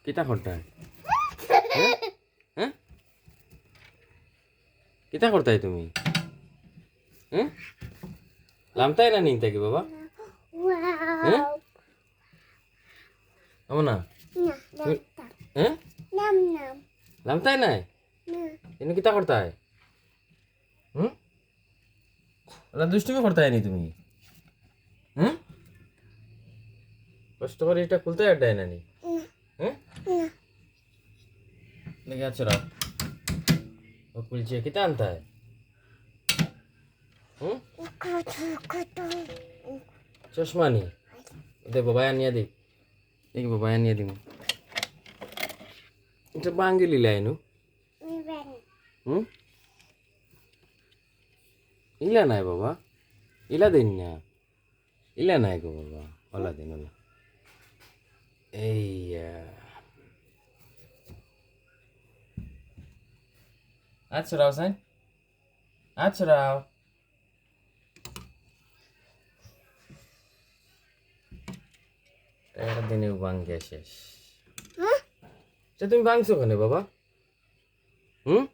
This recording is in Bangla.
কিতা করতায়? হ্যাঁ, কিতা করতায় তুমি? হ্যাঁ, লামতাই না নিনতা কি বাবা? হ্যাঁ, আমো না হ্যাঁ, লামতাই নাই এনে কিতা করতায়? হুম, ওরা দুষ্টুমি করতায় নি তুমি? হ্যাঁ, কষ্ট করে এটা খুলতে আড্ডায় না নি? হ্যাঁ, লেগে আছে রাও ও খুলছে কিতা আনতায়? হুম, চশমা নি দে বাবাই আনিয়া দিই দেখি বাবাই আনিয়া দিম এটা বাঙ্গি লিলাই নু হুম ইলা নাই বাবা ইলা দিন না ইলা নাই গো বাবা ওলা দিন ওলা এই আচ্ছা রাও সাইন আচ্ছা রাও একটা দিনে বাঙ্গে শেষ তুমি ভাঙছো কেন বাবা হুম